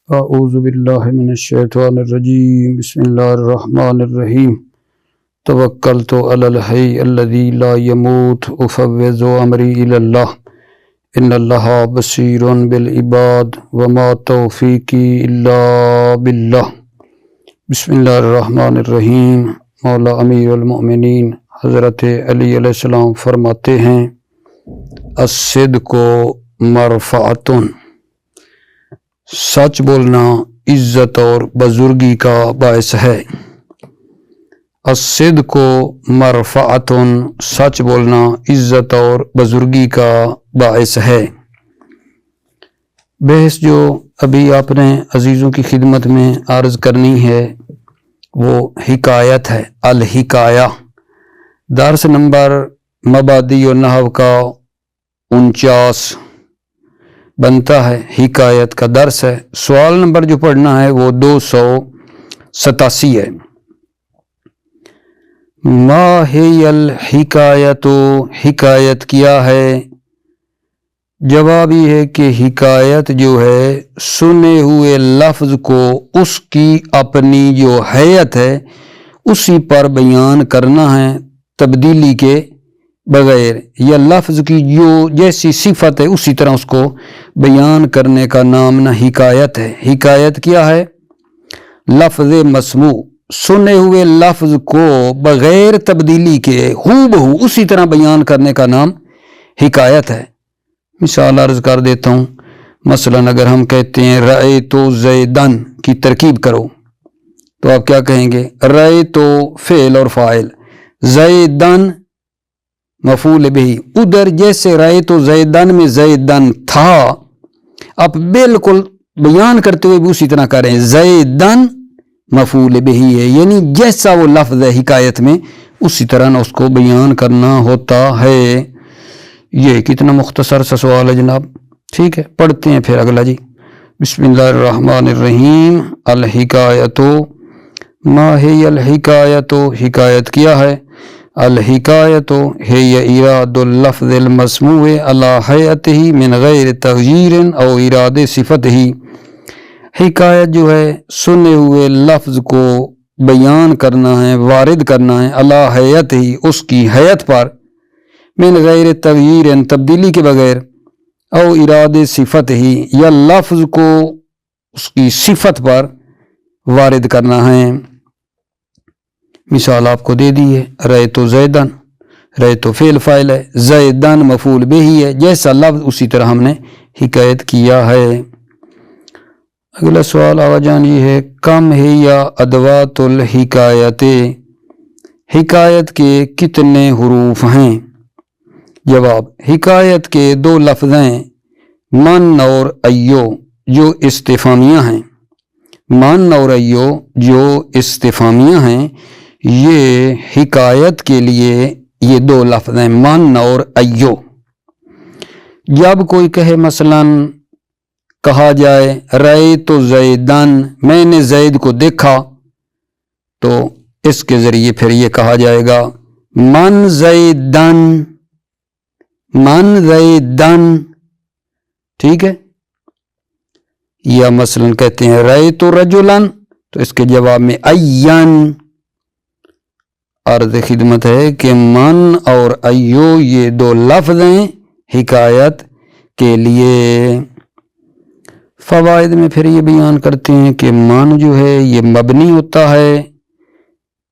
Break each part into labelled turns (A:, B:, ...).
A: اعوذ باللہ من الشیطان الرجیم بسم اللہ الرحمن الرحیم توکلت علی الحی الذی لا یموت افوض امری الی اللہ ان اللہ بصیر بالعباد وما توفیقی الا باللہ۔ بسم اللہ الرحمن الرحیم۔ مولا امیر المؤمنین حضرت علی علیہ السلام فرماتے ہیں الصدق مرفعۃ، سچ بولنا عزت اور بزرگی کا باعث ہے۔ الصدق مرفعۃ، سچ بولنا عزت اور بزرگی کا باعث ہے۔ بحث جو ابھی آپ نے عزیزوں کی خدمت میں عرض کرنی ہے وہ حکایت ہے، الحکایہ۔ درس نمبر مبادی و نحو کا 49 بنتا ہے، حکایت کا درس ہے۔ سوال نمبر جو پڑھنا ہے وہ 287 ہے۔ ما ہی الحکایت، حکایت کیا ہے؟ جواب یہ ہے کہ حکایت جو ہے سنے ہوئے لفظ کو اس کی اپنی جو حیت ہے اسی پر بیان کرنا ہے، تبدیلی کے بغیر، یا لفظ کی جو جیسی صفت ہے اسی طرح اس کو بیان کرنے کا نام نہ حکایت ہے۔ حکایت کیا ہے؟ لفظ مسموع، سنے ہوئے لفظ کو بغیر تبدیلی کے ہو بہو اسی طرح بیان کرنے کا نام حکایت ہے۔ مثال عرض کر دیتا ہوں، مثلا اگر ہم کہتے ہیں رأیت زیدن کی ترکیب کرو تو آپ کیا کہیں گے؟ رأیت فعل اور فاعل، زیدن مفعول بہ، ادھر جیسے رأیت زیدن میں زیدن تھا، آپ بالکل بیان کرتے ہوئے بھی اسی طرح کریں، زیدن مفعول بہ ہے، یعنی جیسا وہ لفظ ہے حکایت میں اسی طرح نہ اس کو بیان کرنا ہوتا ہے۔ یہ کتنا مختصر سا سوال ہے جناب۔ ٹھیک ہے، پڑھتے ہیں پھر اگلا جی۔ بسم اللہ الرحمن الرحیم۔ الحکایت، ما ہی الحکایت، حکایت کیا ہے؟ الحکایت ہے ایراد اللفظ المسموع علی حیتہ من غیر تغییر او اراد صفتہ۔ حکایت جو ہے سنے ہوئے لفظ کو بیان کرنا ہے، وارد کرنا ہے، علی حیتہ اس کی حیت پر، من غیر تغییر تبدیلی کے بغیر، او اراد صفتہ یا لفظ کو اس کی صفت پر وارد کرنا ہے۔ مثال آپ کو دے دی ہے، رأیت زیدن، رأیت فعل فاعل ہے، زیدن مفعول بہ ہے، جیسا لفظ اسی طرح ہم نے حکایت کیا ہے۔ اگلا سوال آوازان یہ ہے، کم ہے یا ادوات الحکایت، حکایت کے کتنے حروف ہیں؟ جواب، حکایت کے 2 لفظ ہیں، من اور ایو، جو استفہامیہ ہیں۔ من اور ایو جو استفہامیہ ہیں، یہ حکایت کے لیے یہ 2 لفظ ہیں، من اور ایو۔ جب کوئی کہے مثلا کہا جائے رأیت زیدن، میں نے زید کو دیکھا، تو اس کے ذریعے پھر یہ کہا جائے گا من زیدن، من زیدن، ٹھیک ہے۔ یا مثلا کہتے ہیں رأیت رجلا، تو اس کے جواب میں این۔ عرض خدمت ہے کہ من اور ایو یہ 2 لفظ ہیں حکایت کے لیے۔ فوائد میں پھر یہ بیان کرتے ہیں کہ من جو ہے یہ مبنی ہوتا ہے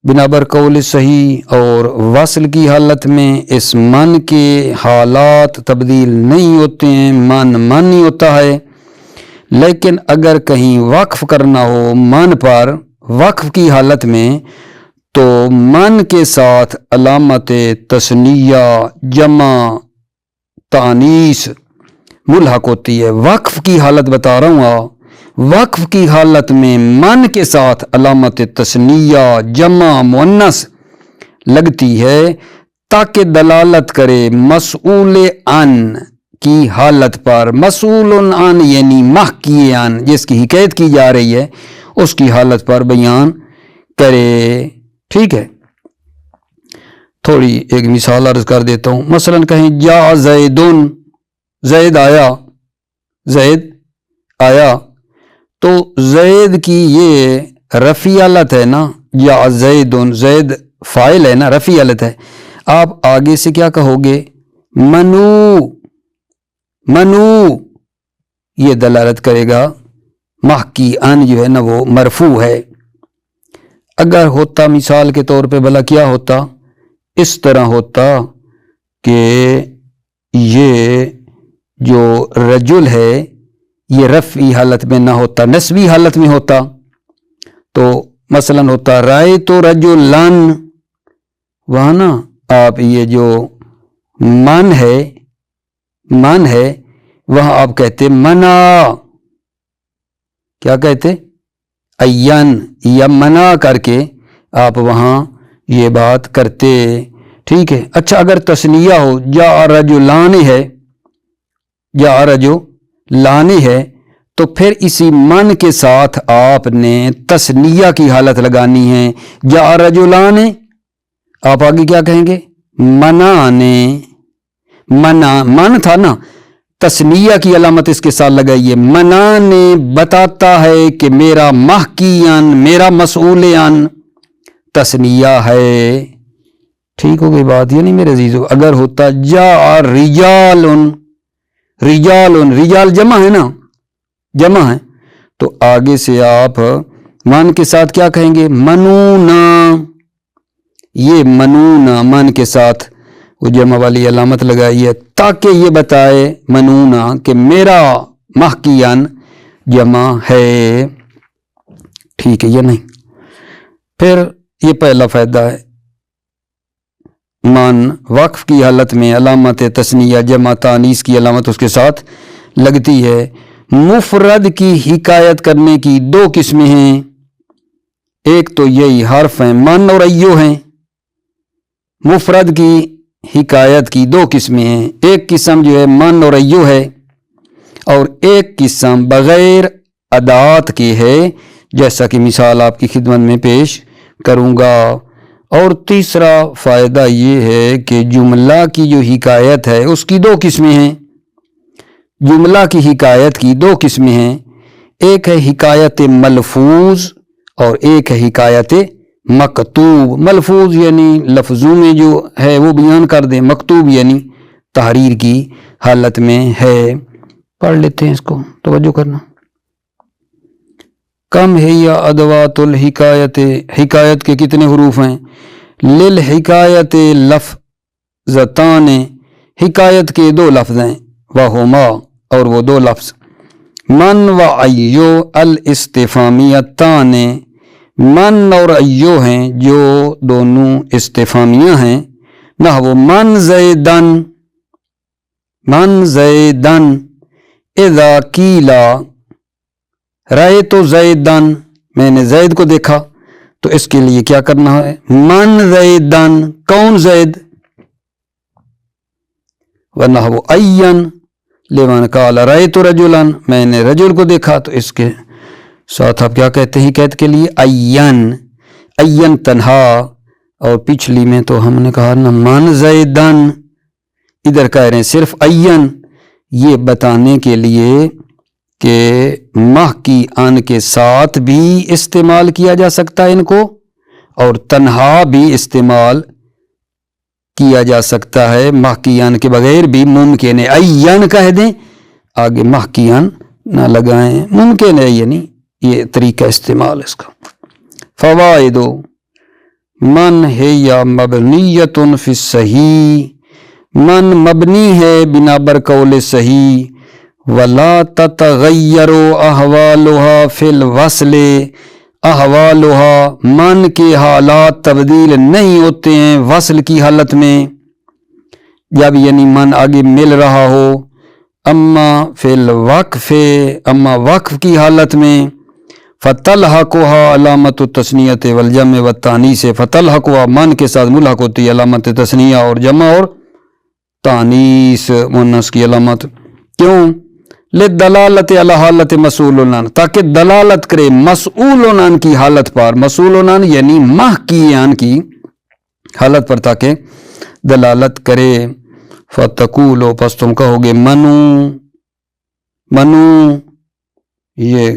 A: بنابر قول صحیح، اور وصل کی حالت میں اس من کے حالات تبدیل نہیں ہوتے ہیں، من ہی ہوتا ہے۔ لیکن اگر کہیں وقف کرنا ہو من پر وقف کی حالت میں، تو من کے ساتھ علامت تثنیہ، جمع، تانیث ملحق ہوتی ہے۔ وقف کی حالت بتا رہا ہوں، وقف کی حالت میں من کے ساتھ علامت تثنیہ، جمع، مؤنث لگتی ہے تاکہ دلالت کرے مسئول عن کی حالت پر۔ مسئول عن یعنی محکی عن، جس کی حکایت کی جا رہی ہے اس کی حالت پر بیان کرے۔ ٹھیک ہے، تھوڑی ایک مثال عرض کر دیتا ہوں۔ مثلا کہیں جا زیدن، زید آیا، زید آیا، تو زید کی یہ رفع حالت ہے نا، یا زیدن، زید فاعل ہے نا، رفع حالت ہے. آپ آگے سے کیا کہو گے؟ منو. منو یہ دلالت کرے گا محکی ان جو ہے نا وہ مرفوع ہے. اگر ہوتا مثال کے طور پہ بھلا کیا ہوتا؟ اس طرح ہوتا کہ یہ جو رجل ہے یہ رفعی حالت میں نہ ہوتا، نسبی حالت میں ہوتا. تو مثلا ہوتا رائے تو رجلن، وہاں نا آپ یہ جو من ہے وہاں آپ کہتے منا. کیا کہتے؟ این یا منا کر کے آپ وہاں یہ بات کرتے. ٹھیک ہے. اچھا اگر تثنیہ ہو، جاء رجلان ہے، جاء رجلان ہے، تو پھر اسی من کے ساتھ آپ نے تثنیہ کی حالت لگانی ہے. جاء رجلان، آپ آگے کیا کہیں گے؟ منانے. منا من تھا نا، تثنیہ کی علامت اس کے ساتھ لگائیے. منانے بتاتا ہے کہ میرا محکیان، میرا مسئولیان تثنیہ ہے. ٹھیک ہو گئی بات؟ یہ نہیں میرے عزیزو. اگر ہوتا جاء رجالن، رجال جمع ہے نا، جمع ہے، تو آگے سے آپ من کے ساتھ کیا کہیں گے؟ منونا. یہ منونا من کے ساتھ وہ جمع والی علامت لگائی ہے تاکہ یہ بتائے منونا کہ میرا محکیان جمع ہے. ٹھیک ہے یا نہیں؟ پھر یہ پہلا فائدہ ہے. من وقف کی حالت میں علامت تثنیہ جمع تانیث کی علامت اس کے ساتھ لگتی ہے. مفرد کی حکایت کرنے کی دو قسمیں ہیں. ایک تو یہی حرف ہیں من اور ایو ہیں. مفرد کی حکایت کی دو قسمیں ہیں. ایک قسم جو ہے من اور ایو ہے، اور ایک قسم بغیر ادات کے ہے، جیسا کہ مثال آپ کی خدمت میں پیش کروں گا. اور تیسرا فائدہ یہ ہے کہ جملہ کی جو حکایت ہے اس کی دو قسمیں ہیں. جملہ کی حکایت کی دو قسمیں ہیں. ایک ہے حکایت ملفوظ اور ایک ہے حکایت مکتوب. ملفوظ یعنی لفظوں میں جو ہے وہ بیان کر دیں، مکتوب یعنی تحریر کی حالت میں ہے. پڑھ لیتے ہیں اس کو، توجہ کرنا. کم ہے یا ادوات الحکایت، حکایت کے کتنے حروف ہیں؟ للحکایت لفظتان، حکایت کے دو لفظ ہیں. وہما، اور وہ دو لفظ من و ایو الاستفامیتان، من اور ایو ہیں جو دونوں استفامیہ ہیں. نحو من زیدن، من زیدن اذا قیلا رأیت زیدن، میں نے زید کو دیکھا. تو اس کے لیے کیا کرنا ہے؟ من زیدن، کون زید. ونحو این لمن قال رأیت رجلن، میں نے رجل کو دیکھا. تو اس کے ساتھ آپ کیا کہتے ہیں حکایت کے لیے؟ این. این تنہا، اور پچھلی میں تو ہم نے کہا نا من زیدن، ادھر کہہ رہے ہیں صرف این. یہ بتانے کے لیے کہ ماہ کی ان کے ساتھ بھی استعمال کیا جا سکتا ہے ان کو، اور تنہا بھی استعمال کیا جا سکتا ہے. ماہ کی ان کے بغیر بھی ممکن ہے. این کہہ دیں، آگے ماہ کی ان نہ لگائیں، ممکن ہے. یعنی یہ طریقہ استعمال اس کا. فوائد: من ہے یا مبنیۃ فی الصحیح، من مبنی ہے بنا بر قول صحیح. ولا تتغیر احوالها فی الوصل، احوالها من کے حالات تبدیل نہیں ہوتے ہیں وصل کی حالت میں، جب یعنی من آگے مل رہا ہو. اما فی الوقف، اما وقف کی حالت میں فتلحقها علامت التثنیۃ والجمع والتانیث، فتلحقها من کے ساتھ ملحق ہوتی ہے علامت تثنیہ اور جمع اور تانیث مؤنث کی علامت. کیوں؟ لدلالت علی حالت مسئول عنہ، تاکہ دلالت کرے مسئول عنہ کی حالت پر. مسئول عنہ یعنی محکیان کی حالت پر تاکہ دلالت کرے. فتقولو، پس تم کہو گے منو. منو یہ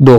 A: 2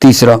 A: 3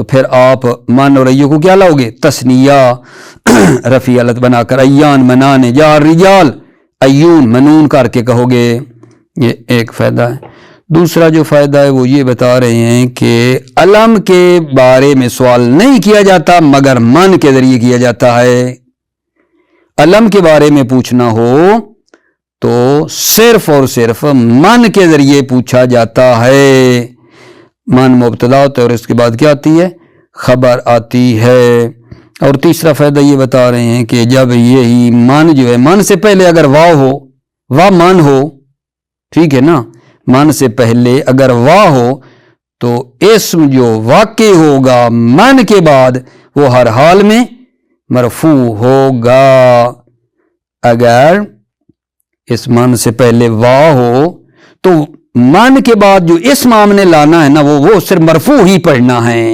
A: تو پھر آپ من اور ایو کو کیا لاؤگے؟ تسنیہ رفیع حالت بنا کر، ایان منانے، جا رجال ایون منون کر کے کہو گے۔ یہ ایک فائدہ ہے۔ دوسرا جو فائدہ ہے وہ یہ بتا رہے ہیں کہ علم کے بارے میں سوال نہیں کیا جاتا مگر من کے ذریعے کیا جاتا ہے۔ علم کے بارے میں پوچھنا ہو تو صرف اور صرف من کے ذریعے پوچھا جاتا ہے۔ من مبتدا ہوتا ہے اور اس کے بعد کیا آتی ہے؟ خبر آتی ہے۔ اور تیسرا فائدہ یہ بتا رہے ہیں کہ جب یہی من جو ہے، من سے پہلے اگر واو ہو، واہ من ہو، ٹھیک ہے نا، من سے پہلے اگر واہ ہو تو اسم جو واقع ہوگا من کے بعد وہ ہر حال میں مرفوع ہوگا۔ اگر اس من سے پہلے واہ ہو تو من کے بعد جو اسم ہم نے لانا ہے نا وہ صرف مرفوع ہی پڑھنا ہے،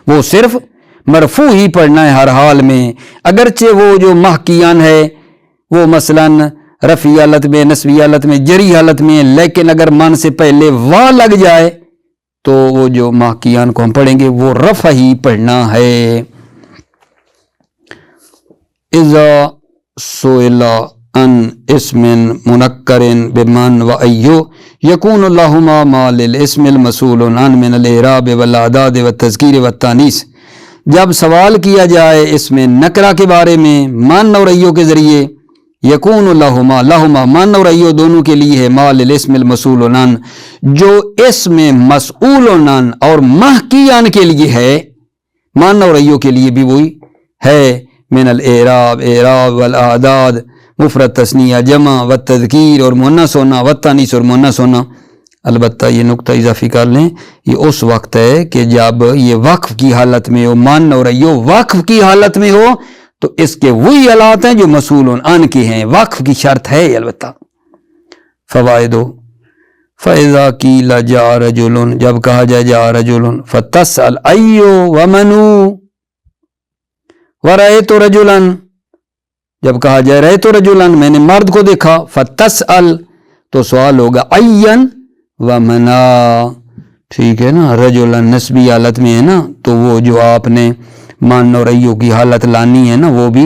A: وہ صرف مرفوع ہی پڑھنا ہے ہر حال میں، اگرچہ وہ جو محکیان ہے وہ مثلاً رفعی حالت میں، نصبی حالت میں، جری حالت میں، لیکن اگر من سے پہلے واہ لگ جائے تو وہ جو محکیان کو ہم پڑھیں گے وہ رفع ہی پڑھنا ہے۔ اذا سئل عن اسم منکر بمن و ایو یکون اللہما ما للاسم المسئول عن من الاعراب والاعداد والتذکیر والتانیث، جب سوال کیا جائے اسم نکرہ کے بارے میں من اور ایو کے ذریعے، یکون لہما من اور ایو دونوں کے لیے ہے ما للاسم المسئول عن، جو اسم مسئول عن اور محکیان کے لیے ہے، من اور ایو کے لیے بھی وہی ہے، من الاعراب اعراب والاعداد مفرد تثنیہ جمع والتذکیر اور مؤنث ہونا والتانیث اور مؤنث ہونا۔ البتہ یہ نقطہ اضافی کر لیں، یہ اس وقت ہے کہ جب یہ وقف کی حالت میں ہو، من اور ایو وقف کی حالت میں ہو تو اس کے وہی حالات ہیں جو مسئول عن کے ہیں، وقف کی شرط ہے البتہ۔ فوائد فَإِذَا قِيلَ جَاءَ رَجُلٌ، جب کہا جائے جاء رجل، فَتَسْأَلْ أَيُّ وَمَنُ وَرَأَيْتُ رَجُلًا، جب کہا جائے رأيتُ رَجُلًا، میں نے مرد کو دیکھا، فَتَسْأَلْ تو سوال ہوگا أَيًّا وَمَنَا، ٹھیک ہے نا، رجلا نسبی حالت میں ہے نا، تو وہ جو آپ نے من اور ایو کی حالت لانی ہے نا وہ بھی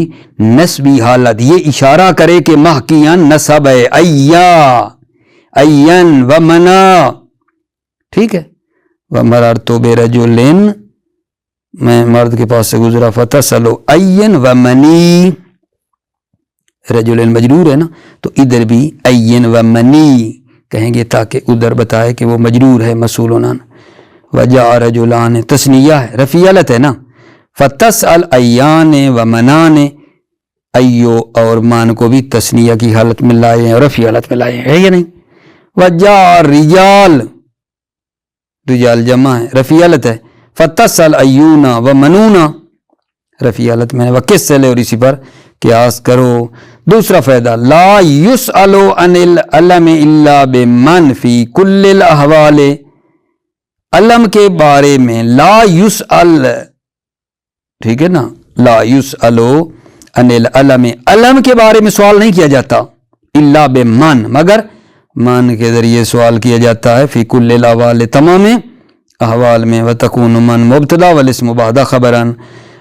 A: نسبی حالت، یہ اشارہ کرے کہ محکیان نصب ہے، این ومنا، ٹھیک ہے۔ ومررت برجل، میں مرد کے پاس سے گزرا، فتسألوا این ومنی، رجل مجرور ہے نا تو ادھر بھی این ومنی کہیں گے تاکہ ادھر بتائے کہ وہ مجرور ہے مسئول عن۔ وجاء رجلان تثنیہ ہے، رفعی حالت ہے نا، فتسأل ایان و منان، ایو اور مان کو بھی تثنیہ کی حالت میں لائے ہیں اور رفعی حالت میں لائے ہیں، ہے یا نہیں۔ وجاء رجال، رجال جمع ہے، رفعی حالت ہے، فتسأل ایون و منون، رفعی حالت میں، وکسل، اور اسی پر قیاس کرو۔ دوسرا فائدہ، لا یسأل عن العلم الا بمن فی کل الاحوال، علم کے بارے میں لا یسأل، ٹھیک ہے نا، لا یسأل عن العلم، علم کے بارے میں سوال نہیں کیا جاتا، الا بمن، مگر من کے ذریعے سوال کیا جاتا ہے، فی کل الاحوال، تمام احوال میں، وتکون من مبتدا والاسم بعد خبرا،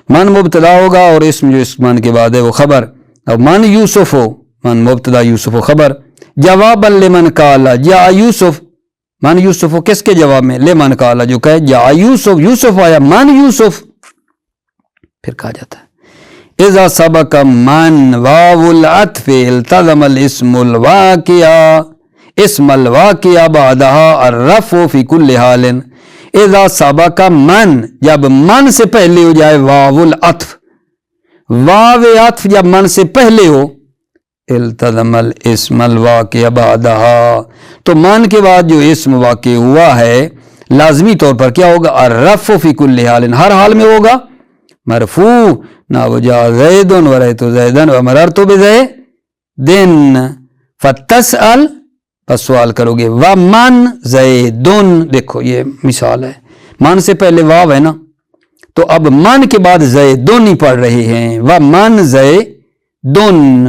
A: من مبتدا ہوگا اور اسم جو اس من کے بعد ہے وہ خبر، اور من یوسف ہو، من مبتدا یوسف ہو خبر، جوابا لمن قال جاء یوسف، من یوسف ہو کس کے جواب میں؟ لمن قال، جو کہے جاء یوسف، یوسف آیا، من یوسف، پھر کہا جاتا ہے اذا سبق من واو العطف التزم الاسم الواقع، اسم الواقع بعدها الرفع فی کل حال، اذا سبق من، جب من سے پہلے ہو جائے واو العطف، واو عطف جب من سے پہلے ہو، التزم الاسم الواقع بعدها، تو من کے بعد جو اسم واقع ہوا ہے لازمی طور پر کیا ہوگا؟ الرفع فی کل حال، ہر حال میں ہوگا مرفوع، نہ وجاء زید ورأیت زیدا ومررت بزید، فتسأل، بس سوال کرو گے، ومن زید، دیکھو یہ مثال ہے، من سے پہلے واو ہے نا تو اب من کے بعد زیدن ہی پڑھ رہے ہیں، ومن زیدن،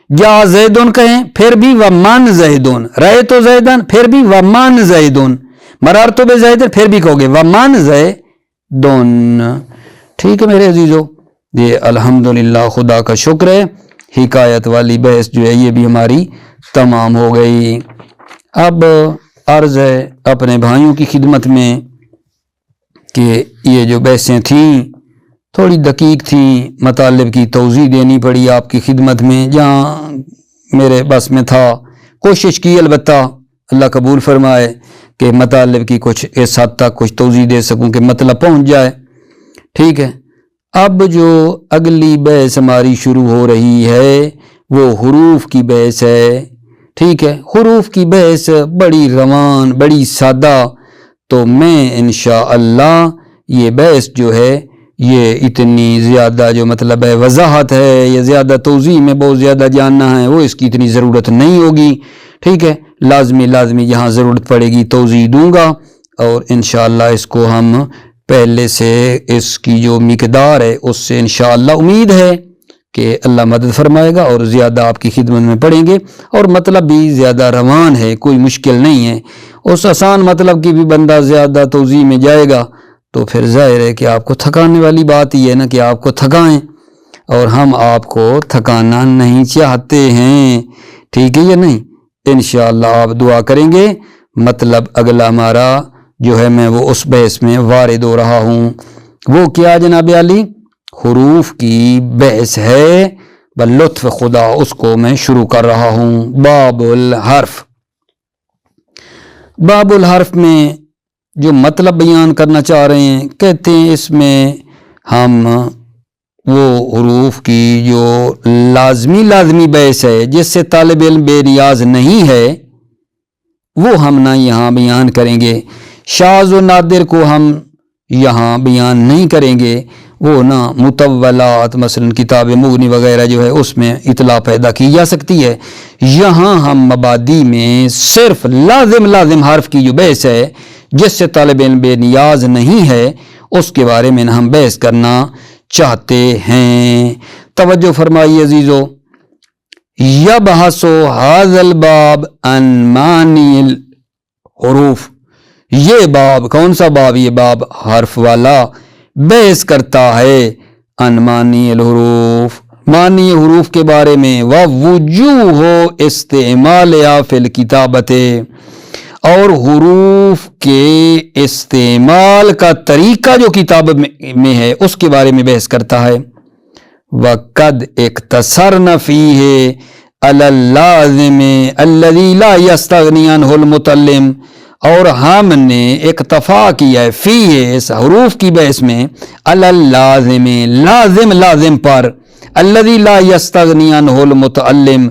A: جا زیدن کہیں پھر بھی ومن زیدن، رأیت زیدن پھر بھی ومن زیدن، مررت بزید پھر بھی کہو گے ومن زیدن، دن. ٹھیک ہے میرے عزیزو، یہ الحمدللہ خدا کا شکر ہے، حکایت والی بحث جو ہے یہ بھی ہماری تمام ہو گئی. اب عرض ہے اپنے بھائیوں کی خدمت میں کہ یہ جو بحثیں تھیں تھوڑی دقیق تھیں، مطالب کی توضیح دینی پڑی آپ کی خدمت میں جہاں میرے بس میں تھا. کوشش کی البتہ، اللہ قبول فرمائے کہ مطالب کی کچھ اس حد تک کچھ توضیح دے سکوں کہ مطلب پہنچ جائے. ٹھیک ہے، اب جو اگلی بحث ہماری شروع ہو رہی ہے وہ حروف کی بحث ہے. ٹھیک ہے، حروف کی بحث بڑی روان، بڑی سادہ. تو میں انشاءاللہ یہ بحث جو ہے یہ اتنی زیادہ جو مطلب ہے وضاحت ہے یا زیادہ توضیح میں بہت زیادہ جاننا ہے وہ اس کی اتنی ضرورت نہیں ہوگی. ٹھیک ہے، لازمی یہاں ضرورت پڑے گی توضیح دوں گا، اور انشاءاللہ اس کو ہم پہلے سے اس کی جو مقدار ہے اس سے انشاءاللہ امید ہے کہ اللہ مدد فرمائے گا اور زیادہ آپ کی خدمت میں پڑھیں گے. اور مطلب بھی زیادہ روان ہے، کوئی مشکل نہیں ہے. اس آسان مطلب کی بھی بندہ زیادہ توضیح میں جائے گا تو پھر ظاہر ہے کہ آپ کو تھکانے والی بات ہی ہے نا کہ آپ کو تھکائیں، اور ہم آپ کو تھکانا نہیں چاہتے ہیں. ٹھیک ہے یا نہیں؟ انشاءاللہ آپ دعا کریں گے. مطلب اگلا ہمارا جو ہے میں وہ اس بحث میں وارد ہو رہا ہوں. وہ کیا جناب علی؟ حروف کی بحث ہے، بلطف خدا اس کو میں شروع کر رہا ہوں. باب الحرف. باب الحرف میں جو مطلب بیان کرنا چاہ رہے ہیں، کہتے ہیں اس میں ہم وہ حروف کی جو لازمی بحث ہے جس سے طالب علم بے نیاز نہیں ہے وہ ہم نہ یہاں بیان کریں گے. شاذ و نادر کو ہم یہاں بیان نہیں کریں گے. وہ نہ مطولات مثلا کتاب مغنی وغیرہ جو ہے اس میں اطلاع پیدا کی جا سکتی ہے. یہاں ہم مبادی میں صرف لازم حرف کی جو بحث ہے جس سے طالب علم بے نیاز نہیں ہے اس کے بارے میں ہم بحث کرنا چاہتے ہیں. توجہ فرمائیے عزیزو. یبحث ھذا الباب عن معانی الحروف. یہ باب کون سا باب؟ یہ باب حرف والا بحث کرتا ہے عن معانی الحروف، معنی حروف کے بارے میں. ووجوہ استعمالها فی الکتابۃ، اور حروف کے استعمال کا طریقہ جو کتاب میں ہے اس کے بارے میں بحث کرتا ہے. وقد اختصرنا فیہ علی اللازم الذی لا یستغنی عنہ المتعلم، اور ہم نے اکتفا کیا ہے فیہ اس حروف کی بحث میں علی اللازم لازم پر، الذی لا یستغنی عنہ المتعلم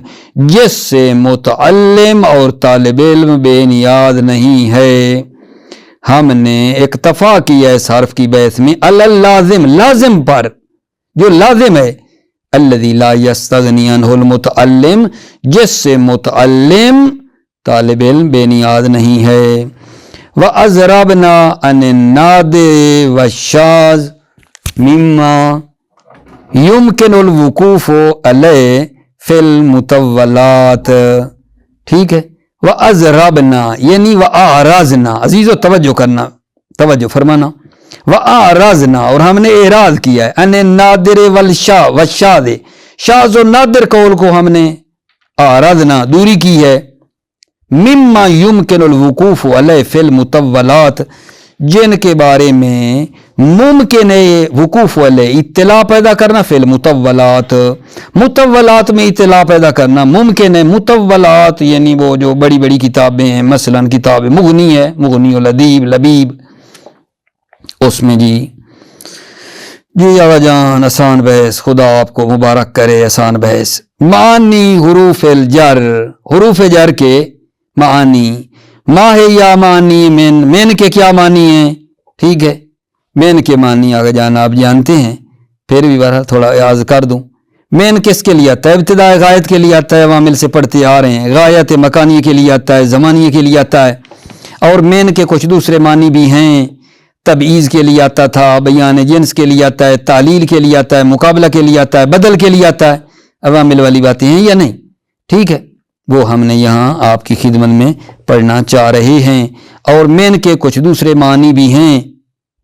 A: جس سے متعلم اور طالب علم بے نیاز نہیں ہے. ہم نے اکتفا کیا اس حرف کی بحث میں علی اللازم لازم پر جو لازم ہے، الذی لا یستغنی عنہ المتعلم جس سے متعلم طالب علم بے نیاز نہیں ہے. وَأَضْرَبْنَا عَنِ النَّادِرِ وَالشَّاذِ مِمَّا يُمْكِنُ الْوُقُوفُ عَلَيْهِ فِي الْمُطَوَّلَاتِ. ٹھیک ہے، وَأَضْرَبْنَا یعنی وَأَعْرَضْنَا. عزیزو توجہ کرنا، توجہ فرمانا. وَأَعْرَضْنَا اور ہم نے اعراض کیا ہے عن النادر والشاذ، شاذ و نادر قول کو ہم نے اعرضنا دوری کی ہے. مما یمکن الوقوف علیہ فی المطولات جن کے بارے میں ممکن ہے وقوف علیہ اطلاع پیدا کرنا. فی المطولات مطولات میں اطلاع پیدا کرنا ممکن ہے. مطولات یعنی وہ جو بڑی بڑی کتابیں ہیں، مثلا کتاب مغنی ہے، مغنی الادیب لبیب، اس میں جی آغا جان آسان بحث، خدا آپ کو مبارک کرے. آسان بحث معانی حروف الجر، حروف جر کے معانی. ما ہے یا معنی من کے کیا معنی ہیں؟ ٹھیک ہے، من کے معنی آگے جان آپ جانتے ہیں، پھر بھی بارہ تھوڑا یاد کر دوں. مین کس کے لیے آتا ہے؟ ابتداء غایت کے لیے آتا ہے، عوامل سے پڑھتے آ رہے ہیں. غایت مکانیہ کے لیے آتا ہے، زمانیہ کے لیے آتا ہے. اور مین کے کچھ دوسرے معنی بھی ہیں. تبعیض کے لیے آتا تھا، بیان جنس کے لیے آتا ہے، تعلیل کے لیے آتا ہے، مقابلہ کے لیے آتا ہے، بدل کے لیے آتا ہے. عوامل والی باتیں ہیں یا نہیں؟ ٹھیک ہے، وہ ہم نے یہاں آپ کی خدمت میں پڑھنا چاہ رہے ہیں. اور مین کے کچھ دوسرے معنی بھی ہیں.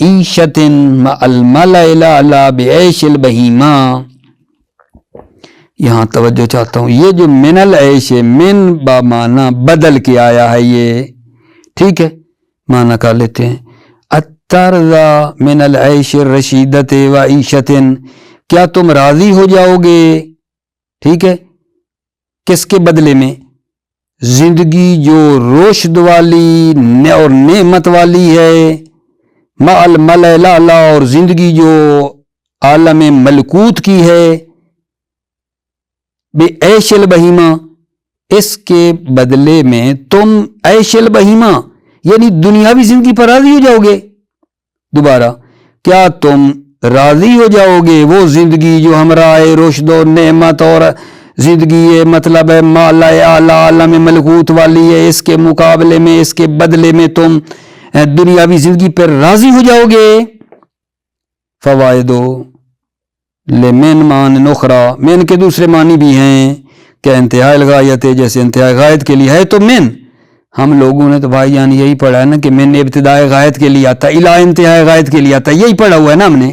A: عیشتن مع الملأ الاعلی بعیش البہیمہ. یہاں توجہ چاہتا ہوں، یہ جو من العیش ہے، من با معنی بدل کے آیا ہے، یہ ٹھیک ہے، معنی کر لیتے ہیں. الطرز من العیش الرشیدۃ و عیشتن، کیا تم راضی ہو جاؤ گے، ٹھیک ہے، کس کے بدلے میں؟ زندگی جو رشد والی اور نعمت والی ہے، مع الملأ الاعلی، اور زندگی جو عالم ملکوت کی ہے، بعیش البہیمہ، اس کے بدلے میں تم عیش البہیمہ یعنی دنیاوی زندگی پر راضی ہو جاؤ گے. دوبارہ، کیا تم راضی ہو جاؤ گے وہ زندگی جو ہمراہ رشد و نعمت اور زندگی ہے، مطلب ہے مالا اعلی عالم ملکوت والی ہے، اس کے مقابلے میں، اس کے بدلے میں تم دنیاوی زندگی پر راضی ہو جاؤ گے. فوائد لمن مان نخرا، من کے دوسرے معنی بھی ہیں کہ انتہائی الغایت ہے، جیسے انتہائی غایت کے لیے ہے تو من. ہم لوگوں نے تو بھائی جان یہی پڑھا ہے نا کہ من ابتدائی غایت کے لیے آتا ہے، الہ انتہائی غایت کے لیے آتا ہے، یہی پڑھا ہوا ہے نا ہم نے،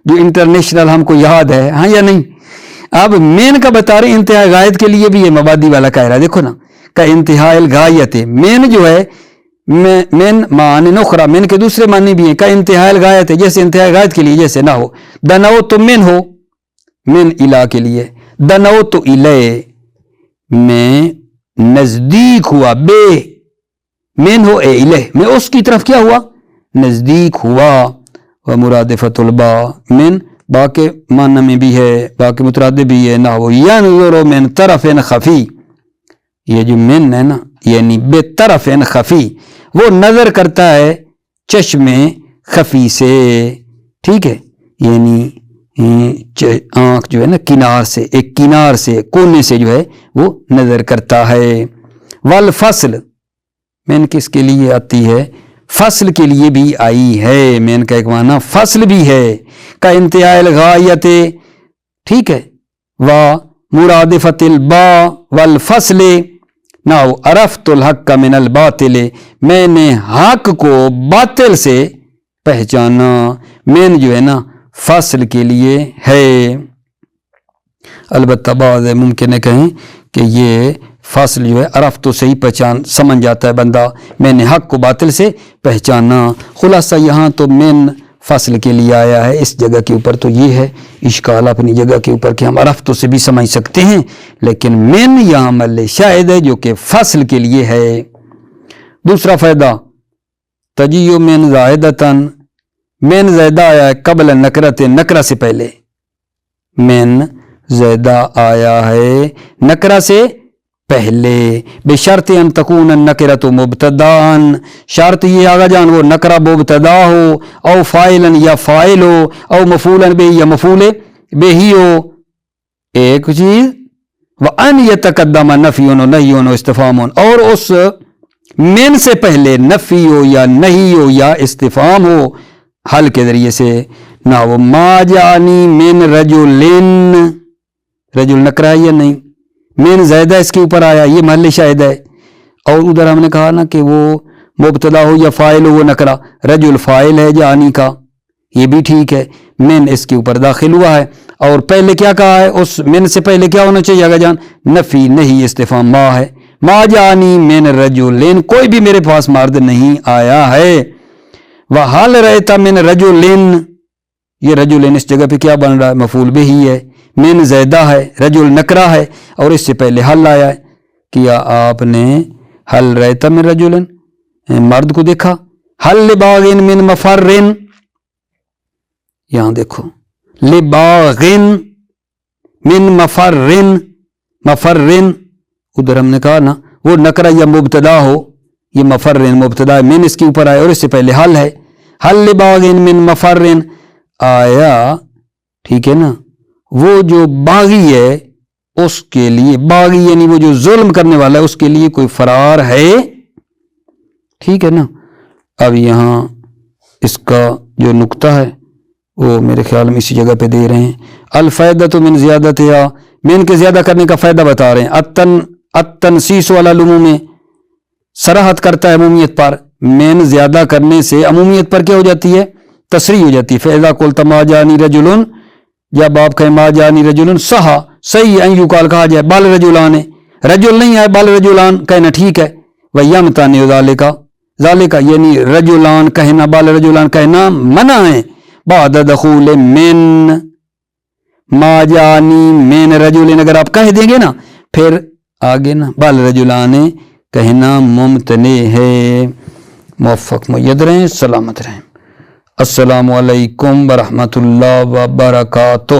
A: جو انٹرنیشنل ہم کو یاد ہے، ہاں یا نہیں. اب مین کا بتا رہے انتہائی غایت کے لیے بھی ہے، مبادی والا قاعدہ دیکھو نا، کہ انتہائی الغایت ہے. مین جو ہے مین معنی نخرا، مین کے دوسرے معنی بھی ہیں، کہ انتہائی الغایت ہے، جیسے انتہائی غایت کے لیے، جیسے نہ ہو دنو تو من ہو، من الہ کے لیے، دنو تو الہ میں نزدیک ہوا، بے من ہو اے الہ میں اس کی طرف کیا ہوا، نزدیک ہوا. و مرادفت البا، من باقی معنی میں بھی ہے، باقی مترادف بھی ہے، نہ وہ ینظر من طرف خفی، یہ جو من ہے نا یعنی بے طرف خفی، وہ نظر کرتا ہے چشم خفی سے، ٹھیک ہے، یعنی آنکھ جو ہے نا کنار سے، ایک کنار سے، کونے سے جو ہے وہ نظر کرتا ہے. والفصل، من کس کے لیے آتی ہے؟ فصل کے لیے بھی آئی ہے، مین کا ایک معنی فصل بھی ہے، کا انتہائی الغایت، ٹھیک ہے. و مرادفت البا والفصل، ناؤ عرفت الحق من الباطل، میں نے حق کو باطل سے پہچانا. مین جو ہے نا فصل کے لیے ہے. البتہ بعض ممکن ہے کہیں کہ یہ فصل جو ہے عرف تو صحیح پہچان سمجھ جاتا ہے بندہ، میں نے حق کو باطل سے پہچانا. خلاصہ یہاں تو مین فصل کے لیے آیا ہے، اس جگہ کے اوپر تو یہ ہے اشکال اپنی جگہ کے اوپر کہ ہم عرف تو سے بھی سمجھ سکتے ہیں، لیکن مین یہاں مل شاہد ہے جو کہ فصل کے لیے ہے. دوسرا فائدہ، تجیو من زائدتن، مین زیدہ آیا ہے قبل نکرت، نکرہ سے پہلے، مین زیدہ آیا ہے نکرہ سے پہلے، بشرط ان تکون النکرۃ مبتداً، شرط یہ آگا جان وہ نکرہ مبتدا ہو، او فاعلا یا فاعل ہو، او مفعولا به یا مفعول به ہو، ایک چیز. وان یتقدم نفی و نہی و استفہام، اور اس من سے پہلے نفی ہو یا نہیں ہو یا استفہام ہو حل کے ذریعے سے. نہ وہ ما جانی من رجلن، رجل نکرہ ہے یا نہیں، من زیدہ اس کے اوپر آیا، یہ محل شاہد ہے. اور ادھر ہم نے کہا نا کہ وہ مبتدا ہو یا فاعل ہو وہ نکرہ، رجل فاعل ہے جانی کا، یہ بھی ٹھیک ہے، من اس کے اوپر داخل ہوا ہے. اور پہلے کیا کہا ہے، اس من سے پہلے کیا ہونا چاہیے آگا جان، نفی نہیں استفہام، ما ہے، ما جانی من رجلن، کوئی بھی میرے پاس مرد نہیں آیا ہے. وحال رہتا من رجلن، یہ رجلن اس جگہ پہ کیا بن رہا ہے، مفعول به ہے، من زیدہ ہے، رجل نکرہ ہے، اور اس سے پہلے حل آیا ہے. کیا آپ نے حل رہتا من رجلن، مرد کو دیکھا، حل لباغن من مفرن، یہاں دیکھو لباغن من مفرن، مفرن ادھر ہم نے کہا نا وہ نکرہ یا مبتدا ہو، یہ مفرن مبتدا ہے، من اس کے اوپر آئے اور اس سے پہلے حل ہے، حل لباغن من مفرن آیا، ٹھیک ہے نا. وہ جو باغی ہے اس کے لیے، باغی یعنی وہ جو ظلم کرنے والا ہے اس کے لیے کوئی فرار ہے، ٹھیک ہے نا. اب یہاں اس کا جو نقطہ ہے وہ میرے خیال میں اسی جگہ پہ دے رہے ہیں. الفائدۃ من زیادت، یا من کے زیادہ کرنے کا فائدہ بتا رہے ہیں. التنسیس والا العموم میں صراحت کرتا ہے عمومیت پر، من زیادہ کرنے سے عمومیت پر کیا ہو جاتی ہے، تسریح ہو جاتی ہے. فیضا قلت ما جانی رجلن، جب آپ کہیں ما جانی رجلن صحا صحیح ان یقال کہا جائے بل رجلان، رجل نہیں ہے بل رجلان کہنا ٹھیک ہے. ویمتنع ذالک یعنی رجلان کہنا بل رجلان کہنا منع ہے. بعد دخول من ما جانی من رجلن اگر آپ کہہ دیں گے نا پھر آگے نا بل رجلان کہنا ممتنع ہے. موفق مید رہیں، سلامت رہیں. السلام علیکم ورحمۃ اللہ وبرکاتہ.